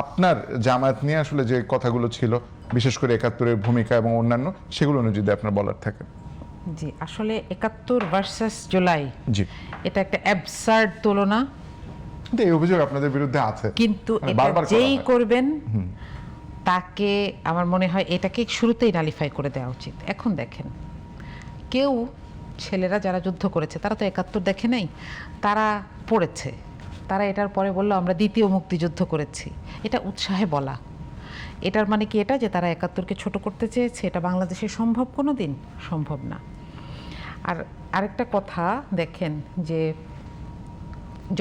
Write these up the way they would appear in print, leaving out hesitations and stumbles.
আপনার জামায়াত নিয়ে আসলে যে কথাগুলো ছিল, বিশেষ করে ৭১-এর ভূমিকা এবং অন্যান্য, সেগুলো নিয়ে যদি আপনার বলার থাকে। জি, আসলে ৭১ ভার্সাস জুলাই, জি, এটা একটা অ্যাবসার্ড তুলনা, কিন্তু এই অভিযোগ আপনাদের বিরুদ্ধে আছে, কিন্তু মানে এটা বারবার করা যেই হয়। করবেন তাকে আমার মনে হয় এটাকে শুরুতেই নালিফাই করে দেওয়া উচিত। এখন দেখেন, কেউ ছেলেরা যারা যুদ্ধ করেছে তারা তো ৭১ দেখে নাই, তারা পড়েছে, তারা এটার পরে বললো আমরা দ্বিতীয় মুক্তিযুদ্ধ করেছি। এটা উৎসাহে বলা, এটার মানে কি এটা যে তারা ৭১কে ছোট করতে চেয়েছে? এটা বাংলাদেশে সম্ভব কোনো দিন? সম্ভব না। আর আরেকটা কথা দেখেন, যে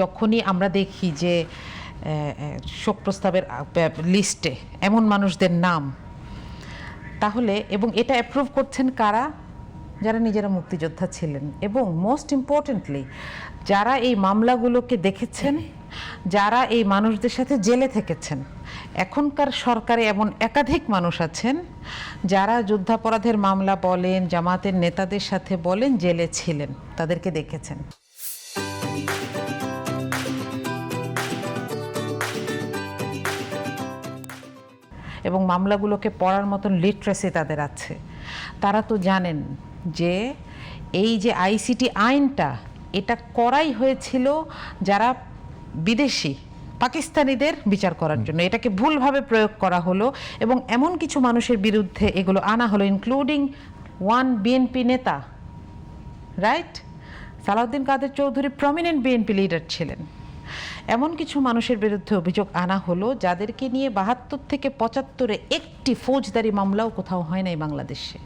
যখনই আমরা দেখি যে শোক প্রস্তাবের লিস্টে এমন মানুষদের নাম, তাহলে এবং এটা অ্যাপ্রুভ করছেন কারা? যারা নিজেরা মুক্তিযোদ্ধা ছিলেন, এবং মোস্ট ইম্পর্টেন্টলি যারা এই মামলাগুলোকে দেখেছেন, যারা এই মানুষদের সাথে জেলে থেকেছেন। এখনকার সরকারে এমন একাধিক মানুষ আছেন যারা যুদ্ধাপরাধের মামলা বলেন, জামাতের নেতাদের সাথে বলেন, জেলে ছিলেন, তাদেরকে দেখেছেন। এবং মামলাগুলোকে পড়ার মতন লিটারেসি তাদের আছে। তারা তো জানেন যে এই যে আইসিটি আইনটা, এটা করাই হয়েছিল যারা বিদেশি পাকিস্তানিদের বিচার করার জন্য। এটাকে ভুলভাবে প্রয়োগ করা হলো এবং এমন কিছু মানুষের বিরুদ্ধে এগুলো আনা হলো, ইনক্লুডিং ওয়ান বিএনপি নেতা, রাইট? সালাউদ্দিন কাদের চৌধুরী প্রমিনেন্ট বিএনপি লিডার ছিলেন। এমন কিছু মানুষের বিরুদ্ধে অভিযোগ আনা হলো যাদেরকে নিয়ে ৭২ থেকে ৭৫-এ একটি ফৌজদারি মামলাও কোথাও হয় নাই বাংলাদেশে।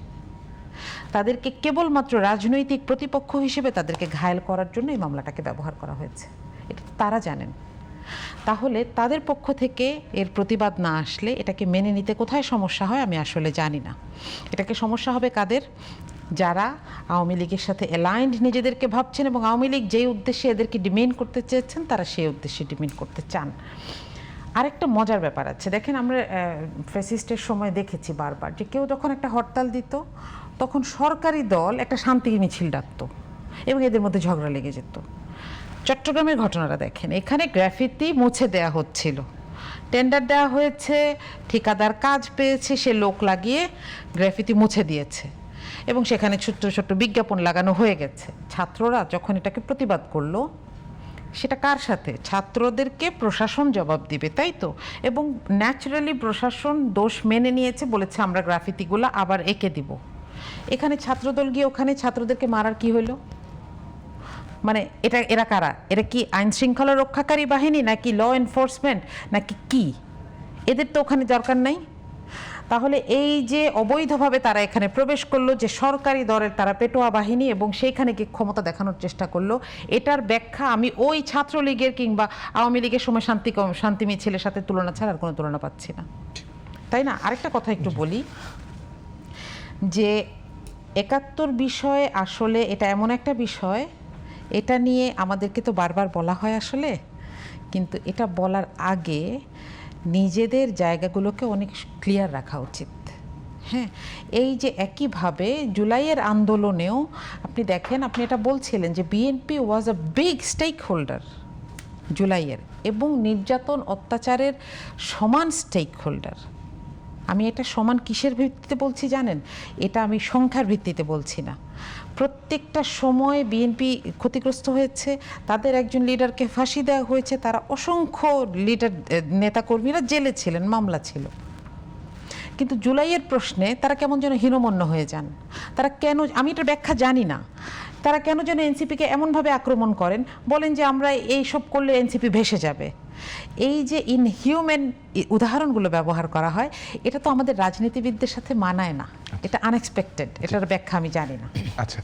তাদেরকে কেবলমাত্র রাজনৈতিক প্রতিপক্ষ হিসেবে তাদেরকে ঘায়েল করার জন্য এই মামলাটাকে ব্যবহার করা হয়েছে। এটা তারা জানেন। তাহলে তাদের পক্ষ থেকে এর প্রতিবাদ না আসলে এটাকে মেনে নিতে কোথায় সমস্যা হয় আমি আসলে জানি না। এটাকে সমস্যা হবে কাদের? যারা আওয়ামী লীগের সাথে অ্যালাইন্ড নিজেদেরকে ভাবছেন এবং আওয়ামী লীগ যেই উদ্দেশ্যে এদেরকে ডিমেন্ড করতে চেয়েছেন তারা সেই উদ্দেশ্যে ডিমেন্ড করতে চান। আরেকটা মজার ব্যাপার আছে, দেখেন আমরা ফ্যাসিস্টের সময় দেখেছি বারবার যে কেউ যখন একটা হরতাল দিত তখন সরকারি দল একটা শান্তি মিছিল ডাকতো এবং এদের মধ্যে ঝগড়া লেগে যেত। চট্টগ্রামের ঘটনাটা দেখেন, এখানে গ্রাফিতি মুছে দেয়া হচ্ছিল, টেন্ডার দেওয়া হয়েছে, ঠিকাদার কাজ পেয়েছে, সে লোক লাগিয়ে গ্রাফিতি মুছে দিয়েছে এবং সেখানে ছোট্ট ছোট্ট বিজ্ঞাপন লাগানো হয়ে গেছে। ছাত্ররা যখন এটাকে প্রতিবাদ করলো, সেটা কার সাথে? ছাত্রদেরকে প্রশাসন জবাব দিবে, তাই তো? এবং ন্যাচারালি প্রশাসন দোষ মেনে নিয়েছে, বলেছে আমরা গ্রাফিতিগুলো আবার এঁকে দিব। এখানে ছাত্রদল গিয়ে ওখানে ছাত্রদেরকে মারার কি হলো? মানে এরা কারা? এরা কি আইন শৃঙ্খলা রক্ষাকারী বাহিনী, নাকি ল এনফোর্সমেন্ট, নাকি কি? এদের তো ওখানে দরকার নাই। তাহলে এই যে অবৈধভাবে তারা এখানে প্রবেশ করলো, যে সরকারি দলের তারা পেটোয়া বাহিনী, এবং সেইখানে কি ক্ষমতা দেখানোর চেষ্টা করলো, এটার ব্যাখ্যা আমি ওই ছাত্রলীগের কিংবা আওয়ামী লীগের সময় শান্তি মিছিলের সাথে তুলনা ছাড়া আর কোনো তুলনা পাচ্ছি না, তাই না? আরেকটা কথা একটু বলি, যে ৭১ বিষয়ে আসলে এটা এমন একটা বিষয়, এটা নিয়ে আমাদেরকে তো বারবার বলা হয় আসলে, কিন্তু এটা বলার আগে নিজেদের জায়গাগুলোকে অনেক ক্লিয়ার রাখা উচিত। হ্যাঁ, এই যে একইভাবে জুলাইয়ের আন্দোলনেও আপনি দেখেন, আপনি এটা বলছিলেন যে BNP was a big stakeholder জুলাইয়ের, এবং নির্যাতন অত্যাচারের সমান স্টেক হোল্ডার। আমি এটা সমান কিসের ভিত্তিতে বলছি জানেন? এটা আমি সংখ্যার ভিত্তিতে বলছি না। প্রত্যেকটা সময় বিএনপি ক্ষতিগ্রস্ত হয়েছে, তাদের একজন লিডারকে ফাঁসি দেওয়া হয়েছে, তারা অসংখ্য লিডার নেতাকর্মীরা জেলে ছিলেন, মামলা ছিল। কিন্তু জুলাইয়ের প্রশ্নে তারা কেমন যেন হীনমন্য হয়ে যান। তারা কেন, আমি এটার ব্যাখ্যা জানি না, তারা কেন যেন এনসিপিকে এমনভাবে আক্রমণ করেন, বলেন যে আমরা এই সব করলে এনসিপি ভেসে যাবে। এই যে ইনহিউম্যান উদাহরণগুলো ব্যবহার করা হয়, এটা তো আমাদের রাজনীতিবিদদের সাথে মানায় না, এটা আনএক্সপেক্টেড, এটার ব্যাখ্যা আমি জানি না। আচ্ছা,